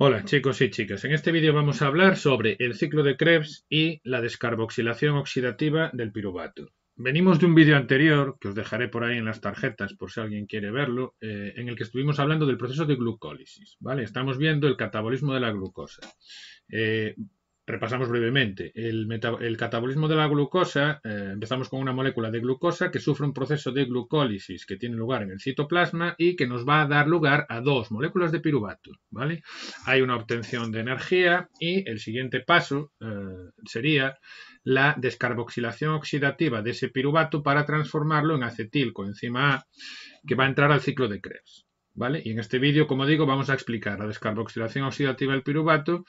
Hola chicos y chicas, en este vídeo vamos a hablar sobre el ciclo de Krebs y la descarboxilación oxidativa del piruvato. Venimos de un vídeo anterior, que os dejaré por ahí en las tarjetas por si alguien quiere verlo, en el que estuvimos hablando del proceso de glucólisis, ¿vale? Estamos viendo el catabolismo de la glucosa. Repasamos brevemente. El catabolismo de la glucosa, empezamos con una molécula de glucosa que sufre un proceso de glucólisis que tiene lugar en el citoplasma y que nos va a dar lugar a dos moléculas de piruvato, ¿vale? Hay una obtención de energía y el siguiente paso sería la descarboxilación oxidativa de ese piruvato para transformarlo en acetil coenzima A, que va a entrar al ciclo de Krebs, ¿vale? Y en este vídeo, como digo, vamos a explicar la descarboxilación oxidativa del piruvato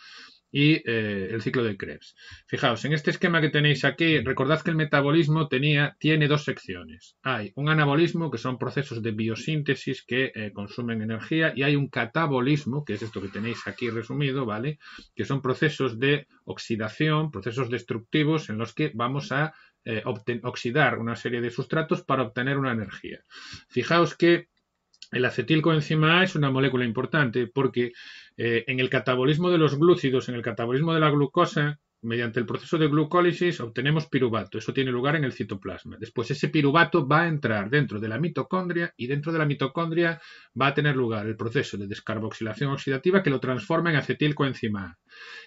y el ciclo de Krebs. Fijaos, en este esquema que tenéis aquí, recordad que el metabolismo tiene dos secciones. Hay un anabolismo, que son procesos de biosíntesis que consumen energía, y hay un catabolismo, que es esto que tenéis aquí resumido, ¿vale? Que son procesos de oxidación, procesos destructivos en los que vamos a oxidar una serie de sustratos para obtener una energía. Fijaos que el acetilcoenzima A es una molécula importante porque en el catabolismo de los glúcidos, en el catabolismo de la glucosa, mediante el proceso de glucólisis obtenemos piruvato. Eso tiene lugar en el citoplasma. Después ese piruvato va a entrar dentro de la mitocondria y dentro de la mitocondria va a tener lugar el proceso de descarboxilación oxidativa que lo transforma en acetilcoenzima A.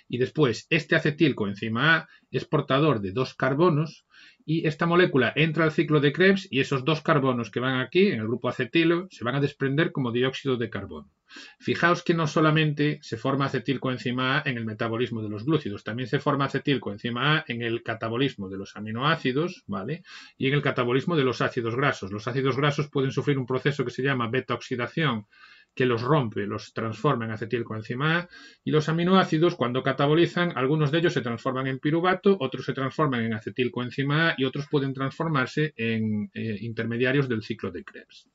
Y después este acetilcoenzima A es portador de dos carbonos y esta molécula entra al ciclo de Krebs y esos dos carbonos que van aquí, en el grupo acetilo, se van a desprender como dióxido de carbono. Fijaos que no solamente se forma acetilcoenzima A en el metabolismo de los glúcidos, también se forma acetilcoenzima A en el catabolismo de los aminoácidos, ¿vale? Y en el catabolismo de los ácidos grasos. Los ácidos grasos pueden sufrir un proceso que se llama beta-oxidación, que los rompe, los transforma en acetilcoenzima A, y los aminoácidos, cuando catabolizan, algunos de ellos se transforman en piruvato, otros se transforman en acetilcoenzima A y otros pueden transformarse en intermediarios del ciclo de Krebs.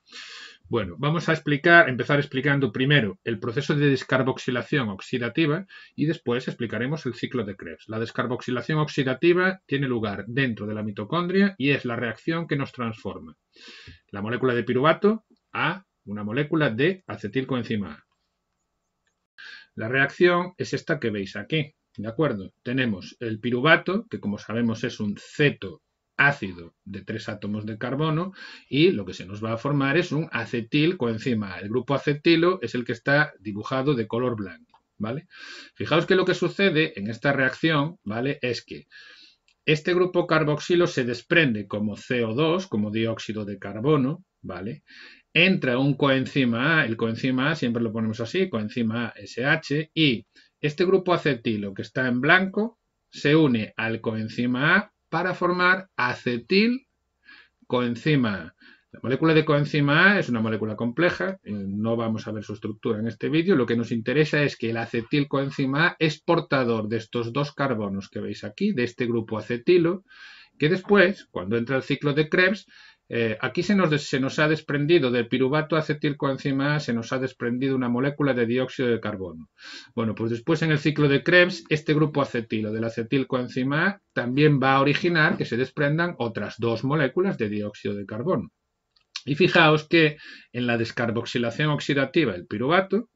Bueno, vamos a empezar explicando primero el proceso de descarboxilación oxidativa y después explicaremos el ciclo de Krebs. La descarboxilación oxidativa tiene lugar dentro de la mitocondria y es la reacción que nos transforma la molécula de piruvato a una molécula de acetilcoenzima A. La reacción es esta que veis aquí, ¿de acuerdo? Tenemos el piruvato, que como sabemos es un ceto ácido de 3 átomos de carbono, y lo que se nos va a formar es un acetilcoenzima A. El grupo acetilo es el que está dibujado de color blanco, ¿vale? Fijaos que lo que sucede en esta reacción, ¿vale? Es que este grupo carboxilo se desprende como CO2, como dióxido de carbono, ¿vale? Entra un coenzima A, el coenzima A siempre lo ponemos así, coenzima A SH, y este grupo acetilo que está en blanco se une al coenzima A para formar acetil coenzima A. La molécula de coenzima A es una molécula compleja, no vamos a ver su estructura en este vídeo, lo que nos interesa es que el acetilcoenzima A es portador de estos dos carbonos que veis aquí, de este grupo acetilo, que después, cuando entra el ciclo de Krebs, aquí se nos ha desprendido del piruvato acetilcoenzima A, se nos ha desprendido una molécula de dióxido de carbono. Bueno, pues después en el ciclo de Krebs, este grupo acetilo del acetilcoenzima A también va a originar que se desprendan otras dos moléculas de dióxido de carbono. Y fijaos que en la descarboxilación oxidativa del piruvato,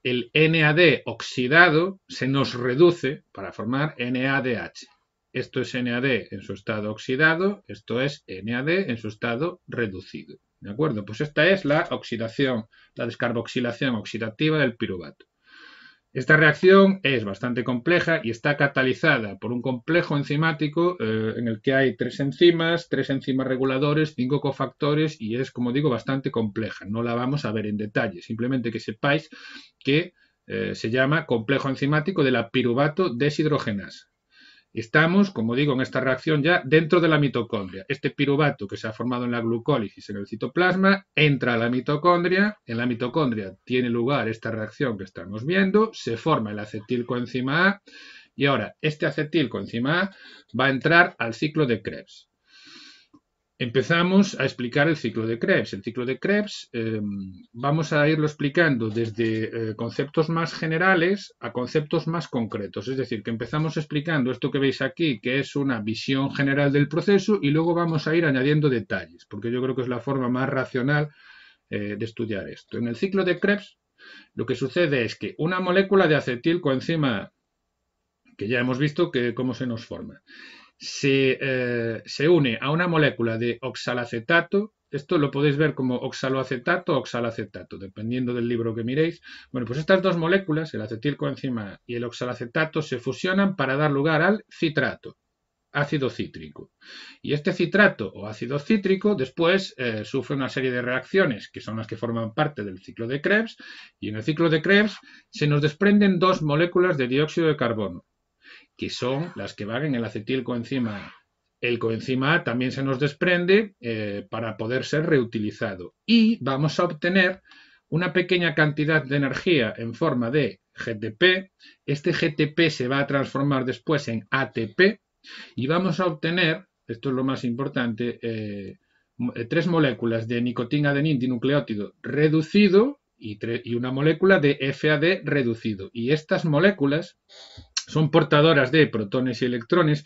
el NAD oxidado se nos reduce para formar NADH. Esto es NAD en su estado oxidado, esto es NAD en su estado reducido. ¿De acuerdo? Pues esta es la oxidación, la descarboxilación oxidativa del piruvato. Esta reacción es bastante compleja y está catalizada por un complejo enzimático en el que hay tres enzimas reguladores, 5 cofactores y es, como digo, bastante compleja. No la vamos a ver en detalle, simplemente que sepáis que se llama complejo enzimático de la piruvato deshidrogenasa. Estamos, como digo, en esta reacción ya dentro de la mitocondria. Este piruvato que se ha formado en la glucólisis en el citoplasma entra a la mitocondria. En la mitocondria tiene lugar esta reacción que estamos viendo. Se forma el acetilcoenzima A. Y ahora, este acetilcoenzima A va a entrar al ciclo de Krebs. Empezamos a explicar el ciclo de Krebs. El ciclo de Krebs vamos a irlo explicando desde conceptos más generales a conceptos más concretos. Es decir, que empezamos explicando esto que veis aquí, que es una visión general del proceso, y luego vamos a ir añadiendo detalles, porque yo creo que es la forma más racional de estudiar esto. En el ciclo de Krebs Lo que sucede es que una molécula de acetilcoenzima A, que ya hemos visto cómo se nos forma, se une a una molécula de oxalacetato. Esto lo podéis ver como oxaloacetato o oxalacetato, dependiendo del libro que miréis. Bueno, pues estas dos moléculas, el acetilcoenzima A y el oxalacetato, se fusionan para dar lugar al citrato, ácido cítrico. Y este citrato o ácido cítrico después sufre una serie de reacciones que son las que forman parte del ciclo de Krebs, y en el ciclo de Krebs se nos desprenden dos moléculas de dióxido de carbono, que son las que van en el acetilcoenzima A. El coenzima A también se nos desprende para poder ser reutilizado. Y vamos a obtener una pequeña cantidad de energía en forma de GTP. Este GTP se va a transformar después en ATP y vamos a obtener, esto es lo más importante, 3 moléculas de nicotina-adenín dinucleótido reducido y una molécula de FAD reducido. Y estas moléculas son portadoras de protones y electrones.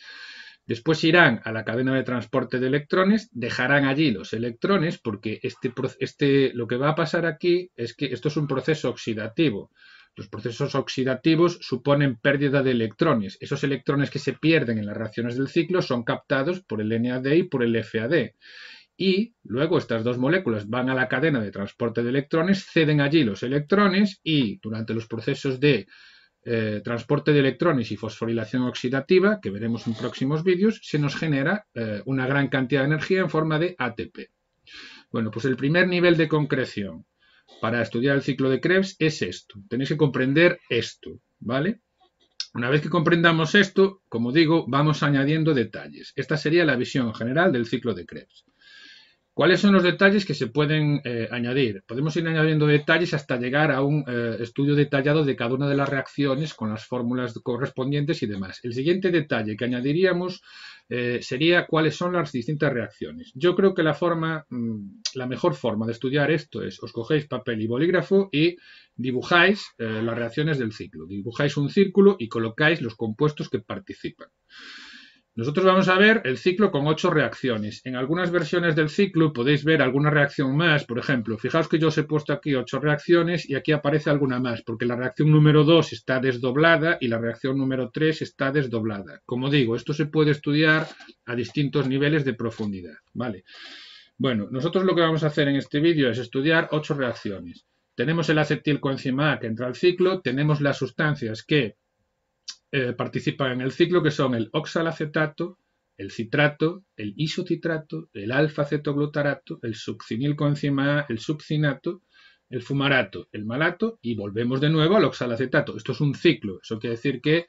Después irán a la cadena de transporte de electrones, dejarán allí los electrones, porque lo que va a pasar aquí es que esto es un proceso oxidativo. Los procesos oxidativos suponen pérdida de electrones. Esos electrones que se pierden en las reacciones del ciclo son captados por el NAD y por el FAD. Y luego estas dos moléculas van a la cadena de transporte de electrones, ceden allí los electrones y durante los procesos de transporte de electrones y fosforilación oxidativa, que veremos en próximos vídeos, se nos genera una gran cantidad de energía en forma de ATP. Bueno, pues el primer nivel de concreción para estudiar el ciclo de Krebs es esto. Tenéis que comprender esto, ¿vale? Una vez que comprendamos esto, como digo, vamos añadiendo detalles. Esta sería la visión general del ciclo de Krebs. ¿Cuáles son los detalles que se pueden añadir? Podemos ir añadiendo detalles hasta llegar a un estudio detallado de cada una de las reacciones con las fórmulas correspondientes y demás. El siguiente detalle que añadiríamos sería cuáles son las distintas reacciones. Yo creo que la mejor forma de estudiar esto es os cogéis papel y bolígrafo y dibujáis las reacciones del ciclo. Dibujáis un círculo y colocáis los compuestos que participan. Nosotros vamos a ver el ciclo con 8 reacciones. En algunas versiones del ciclo podéis ver alguna reacción más. Por ejemplo, fijaos que yo os he puesto aquí 8 reacciones y aquí aparece alguna más, porque la reacción número 2 está desdoblada y la reacción número 3 está desdoblada. Como digo, esto se puede estudiar a distintos niveles de profundidad, ¿vale? Bueno, nosotros lo que vamos a hacer en este vídeo es estudiar 8 reacciones. Tenemos el acetilcoenzima A que entra al ciclo, tenemos las sustancias que participan en el ciclo, que son el oxalacetato, el citrato, el isocitrato, el alfa-cetoglutarato, el succinilcoenzima A, el succinato, el fumarato, el malato y volvemos de nuevo al oxalacetato. Esto es un ciclo, eso quiere decir que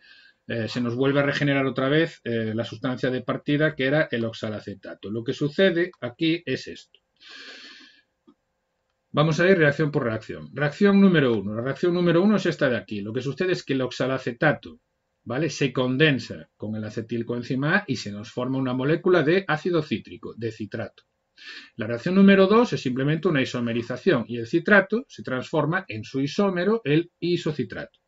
se nos vuelve a regenerar otra vez la sustancia de partida que era el oxalacetato. Lo que sucede aquí es esto. Vamos a ir reacción por reacción. Reacción número 1. La reacción número 1 es esta de aquí. Lo que sucede es que el oxalacetato, ¿vale?, se condensa con el acetilcoenzima A y se nos forma una molécula de ácido cítrico, de citrato. La reacción número 2 es simplemente una isomerización y el citrato se transforma en su isómero, el isocitrato.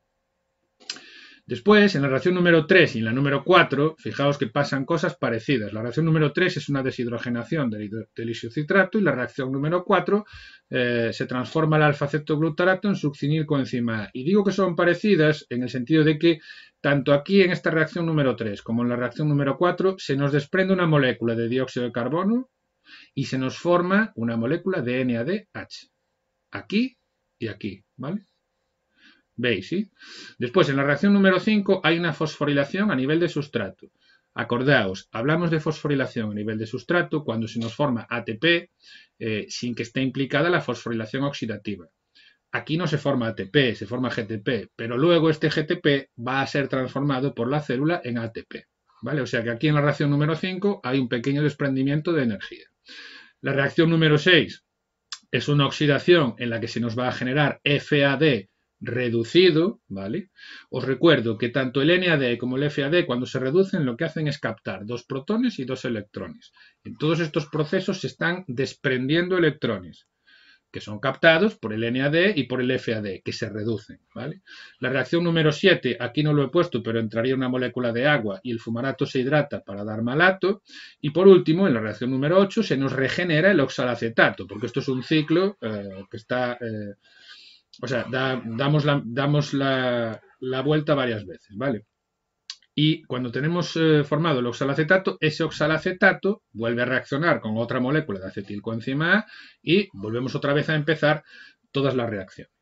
Después, en la reacción número 3 y en la número 4, fijaos que pasan cosas parecidas. La reacción número 3 es una deshidrogenación del isocitrato y la reacción número 4 se transforma el alfa-cetoglutarato en succinilcoenzima A. Y digo que son parecidas en el sentido de que tanto aquí en esta reacción número 3 como en la reacción número 4 se nos desprende una molécula de dióxido de carbono y se nos forma una molécula de NADH. Aquí y aquí, ¿vale? ¿Veis? ¿Sí? Después, en la reacción número 5 hay una fosforilación a nivel de sustrato. Acordaos, hablamos de fosforilación a nivel de sustrato cuando se nos forma ATP sin que esté implicada la fosforilación oxidativa. Aquí no se forma ATP, se forma GTP, pero luego este GTP va a ser transformado por la célula en ATP, ¿vale? O sea que aquí en la reacción número 5 hay un pequeño desprendimiento de energía. La reacción número 6 es una oxidación en la que se nos va a generar FAD reducido, ¿vale? Os recuerdo que tanto el NAD como el FAD cuando se reducen lo que hacen es captar 2 protones y 2 electrones. En todos estos procesos se están desprendiendo electrones que son captados por el NAD y por el FAD, que se reducen, ¿vale? La reacción número 7, aquí no lo he puesto, pero entraría una molécula de agua y el fumarato se hidrata para dar malato. Y por último, en la reacción número 8, se nos regenera el oxalacetato, porque esto es un ciclo que está O sea, damos la vuelta varias veces, ¿vale? Y cuando tenemos formado el oxalacetato, ese oxalacetato vuelve a reaccionar con otra molécula de acetilcoenzima A y volvemos otra vez a empezar todas las reacciones.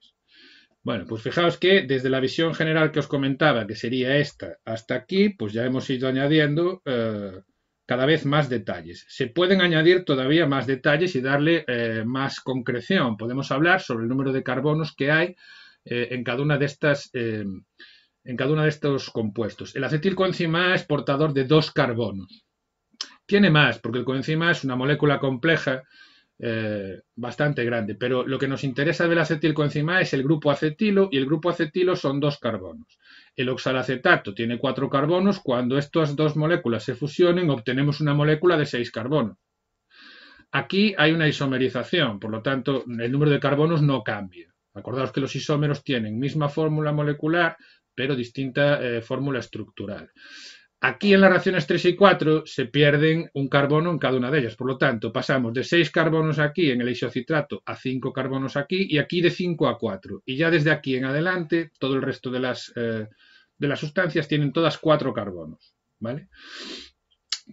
Bueno, pues fijaos que desde la visión general que os comentaba, que sería esta hasta aquí, pues ya hemos ido añadiendo cada vez más detalles. Se pueden añadir todavía más detalles y darle más concreción. Podemos hablar sobre el número de carbonos que hay en cada una de estas en cada uno de estos compuestos. El acetilcoenzima A es portador de 2 carbonos. Tiene más, porque el coenzima es una molécula compleja bastante grande, pero lo que nos interesa del acetilcoenzima A es el grupo acetilo, y el grupo acetilo son 2 carbonos. El oxalacetato tiene 4 carbonos. Cuando estas dos moléculas se fusionen, obtenemos una molécula de 6 carbonos. Aquí hay una isomerización, por lo tanto, el número de carbonos no cambia. Acordaos que los isómeros tienen misma fórmula molecular, pero distinta fórmula estructural. Aquí en las reacciones 3 y 4 se pierden un carbono en cada una de ellas. Por lo tanto, pasamos de 6 carbonos aquí en el isocitrato a 5 carbonos aquí, y aquí de 5 a 4. Y ya desde aquí en adelante, todo el resto de las sustancias tienen todas 4 carbonos, ¿vale?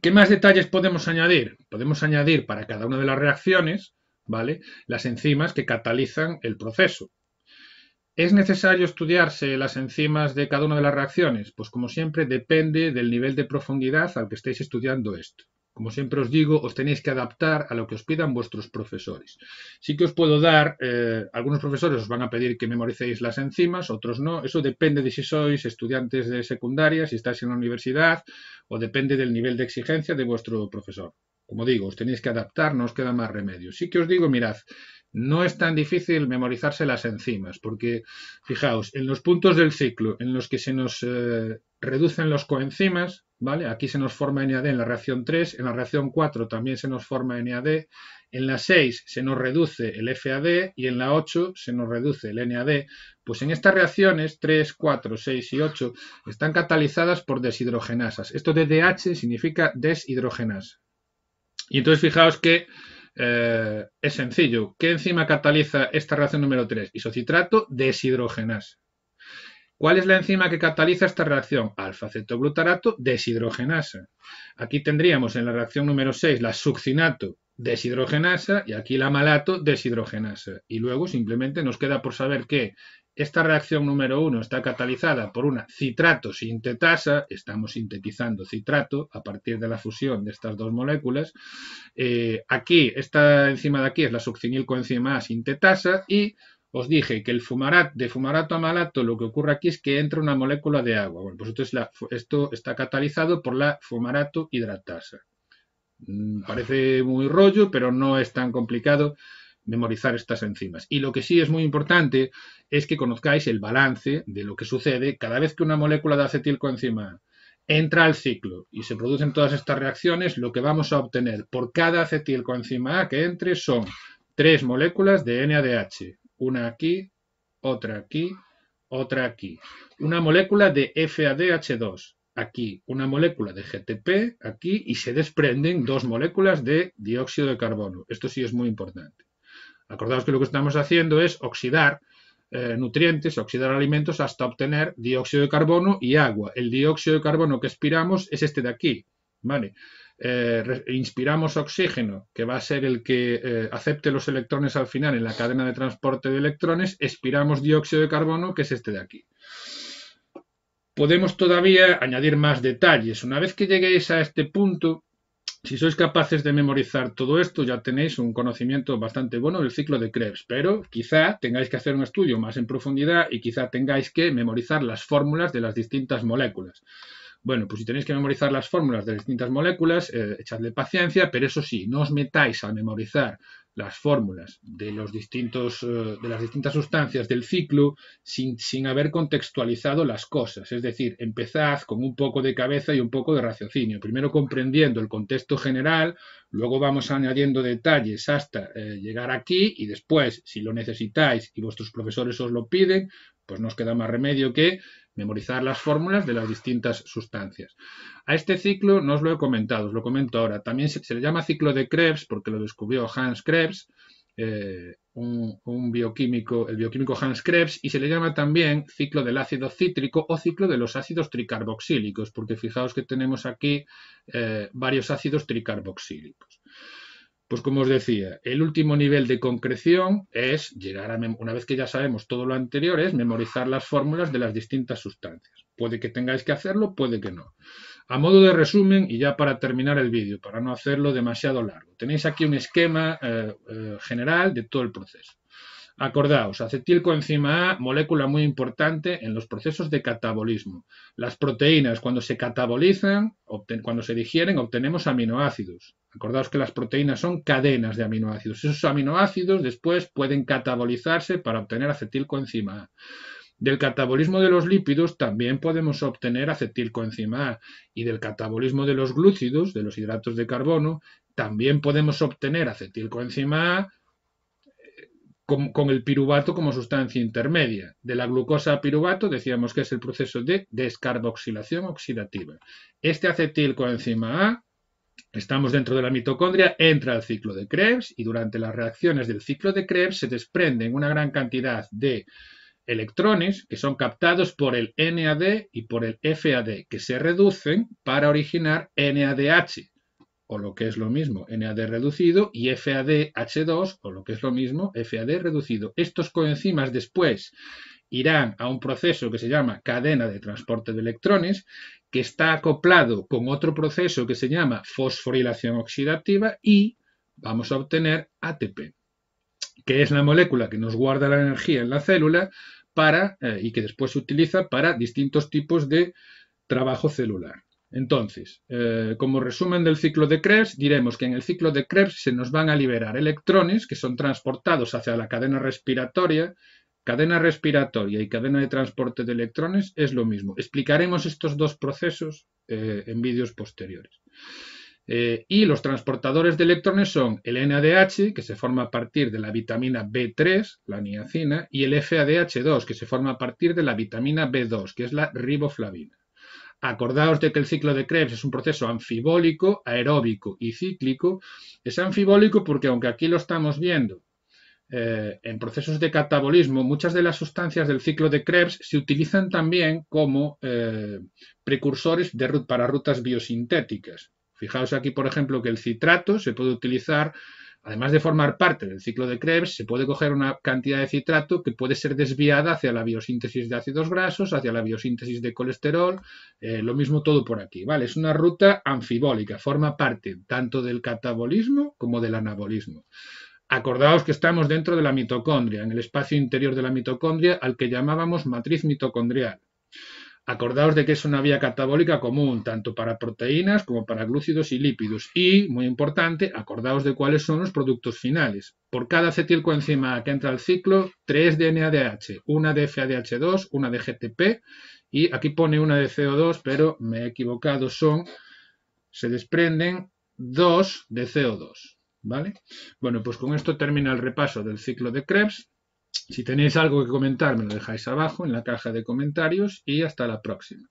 ¿Qué más detalles podemos añadir? Podemos añadir para cada una de las reacciones, ¿vale?, las enzimas que catalizan el proceso. ¿Es necesario estudiarse las enzimas de cada una de las reacciones? Pues como siempre depende del nivel de profundidad al que estéis estudiando esto. Como siempre os digo, os tenéis que adaptar a lo que os pidan vuestros profesores. Sí que os puedo dar, algunos profesores os van a pedir que memoricéis las enzimas, otros no. Eso depende de si sois estudiantes de secundaria, si estáis en la universidad, o depende del nivel de exigencia de vuestro profesor. Como digo, os tenéis que adaptar, no os queda más remedio. Sí que os digo, mirad, no es tan difícil memorizarse las enzimas, porque fijaos, en los puntos del ciclo en los que se nos reducen los coenzimas, ¿vale? Aquí se nos forma NAD en la reacción 3, en la reacción 4 también se nos forma NAD, en la 6 se nos reduce el FAD y en la 8 se nos reduce el NAD. Pues en estas reacciones 3, 4, 6 y 8 están catalizadas por deshidrogenasas. Esto de DH significa deshidrogenasa. Y entonces fijaos que es sencillo. ¿Qué enzima cataliza esta reacción número 3? Isocitrato deshidrogenasa. ¿Cuál es la enzima que cataliza esta reacción? Alfa-cetoglutarato deshidrogenasa. Aquí tendríamos en la reacción número 6 la succinato deshidrogenasa y aquí la malato deshidrogenasa. Y luego simplemente nos queda por saber que esta reacción número 1 está catalizada por una citrato sintetasa. Estamos sintetizando citrato a partir de la fusión de estas dos moléculas. Aquí, esta enzima de aquí es la succinilcoenzima A sintetasa, y os dije que de fumarato a malato lo que ocurre aquí es que entra una molécula de agua. Bueno, pues esto está catalizado por la fumarato hidratasa. Parece muy rollo, pero no es tan complicado memorizar estas enzimas. Y lo que sí es muy importante es que conozcáis el balance de lo que sucede cada vez que una molécula de acetilcoenzima entra al ciclo y se producen todas estas reacciones. Lo que vamos a obtener por cada acetilcoenzima A que entre son 3 moléculas de NADH. Una aquí, otra aquí, otra aquí. Una molécula de FADH2 aquí, una molécula de GTP aquí, y se desprenden 2 moléculas de dióxido de carbono. Esto sí es muy importante. Acordaos que lo que estamos haciendo es oxidar nutrientes, oxidar alimentos hasta obtener dióxido de carbono y agua. El dióxido de carbono que expiramos es este de aquí, ¿vale? Inspiramos oxígeno, que va a ser el que acepte los electrones al final en la cadena de transporte de electrones. Expiramos dióxido de carbono, que es este de aquí. Podemos todavía añadir más detalles. Una vez que lleguéis a este punto, si sois capaces de memorizar todo esto, ya tenéis un conocimiento bastante bueno del ciclo de Krebs, pero quizá tengáis que hacer un estudio más en profundidad y quizá tengáis que memorizar las fórmulas de las distintas moléculas. Bueno, pues si tenéis que memorizar las fórmulas de distintas moléculas, echadle paciencia, pero eso sí, no os metáis a memorizar las fórmulas de las distintas sustancias del ciclo sin haber contextualizado las cosas. Es decir, empezad con un poco de cabeza y un poco de raciocinio. Primero comprendiendo el contexto general, luego vamos añadiendo detalles hasta llegar aquí, y después, si lo necesitáis y vuestros profesores os lo piden, pues no os queda más remedio que memorizar las fórmulas de las distintas sustancias. A este ciclo no os lo he comentado, os lo comento ahora. También se le llama ciclo de Krebs porque lo descubrió Hans Krebs, un bioquímico, el bioquímico Hans Krebs, y se le llama también ciclo del ácido cítrico o ciclo de los ácidos tricarboxílicos, porque fijaos que tenemos aquí varios ácidos tricarboxílicos. Pues como os decía, el último nivel de concreción es llegar a, una vez que ya sabemos todo lo anterior, es memorizar las fórmulas de las distintas sustancias. Puede que tengáis que hacerlo, puede que no. A modo de resumen, y ya para terminar el vídeo, para no hacerlo demasiado largo, tenéis aquí un esquema general de todo el proceso. Acordaos, acetilcoenzima A, molécula muy importante en los procesos de catabolismo. Las proteínas, cuando se catabolizan, cuando se digieren, obtenemos aminoácidos. Acordaos que las proteínas son cadenas de aminoácidos. Esos aminoácidos después pueden catabolizarse para obtener acetilcoenzima A. Del catabolismo de los lípidos también podemos obtener acetilcoenzima A, y del catabolismo de los glúcidos, de los hidratos de carbono, también podemos obtener acetilcoenzima A con el piruvato como sustancia intermedia. De la glucosa a piruvato decíamos que es el proceso de descarboxilación oxidativa. Este acetilcoenzima A, estamos dentro de la mitocondria, entra al ciclo de Krebs y durante las reacciones del ciclo de Krebs se desprenden una gran cantidad de electrones que son captados por el NAD y por el FAD, que se reducen para originar NADH, o lo que es lo mismo, NAD reducido, y FADH2, o lo que es lo mismo, FAD reducido. Estos coenzimas después irán a un proceso que se llama cadena de transporte de electrones, que está acoplado con otro proceso que se llama fosforilación oxidativa, y vamos a obtener ATP, que es la molécula que nos guarda la energía en la célula y que después se utiliza para distintos tipos de trabajo celular. Entonces, como resumen del ciclo de Krebs, diremos que en el ciclo de Krebs se nos van a liberar electrones que son transportados hacia la cadena respiratoria. Cadena respiratoria y cadena de transporte de electrones es lo mismo. Explicaremos estos dos procesos en vídeos posteriores. Y los transportadores de electrones son el NADH, que se forma a partir de la vitamina B3, la niacina, y el FADH2, que se forma a partir de la vitamina B2, que es la riboflavina. Acordaos de que el ciclo de Krebs es un proceso anfibólico, aeróbico y cíclico. Es anfibólico porque, aunque aquí lo estamos viendo en procesos de catabolismo, muchas de las sustancias del ciclo de Krebs se utilizan también como precursores para rutas biosintéticas. Fijaos aquí, por ejemplo, que el citrato se puede utilizar, además de formar parte del ciclo de Krebs, se puede coger una cantidad de citrato que puede ser desviada hacia la biosíntesis de ácidos grasos, hacia la biosíntesis de colesterol, lo mismo todo por aquí, ¿vale? Es una ruta anfibólica, forma parte tanto del catabolismo como del anabolismo. Acordaos que estamos dentro de la mitocondria, en el espacio interior de la mitocondria, al que llamábamos matriz mitocondrial. Acordaos de que es una vía catabólica común, tanto para proteínas como para glúcidos y lípidos. Y, muy importante, acordaos de cuáles son los productos finales. Por cada acetilcoenzima que entra al ciclo, 3 de NADH, una de FADH2, una de GTP, y aquí pone una de CO2, pero me he equivocado, se desprenden 2 de CO2, ¿vale? Bueno, pues con esto termina el repaso del ciclo de Krebs. Si tenéis algo que comentar, me lo dejáis abajo en la caja de comentarios y hasta la próxima.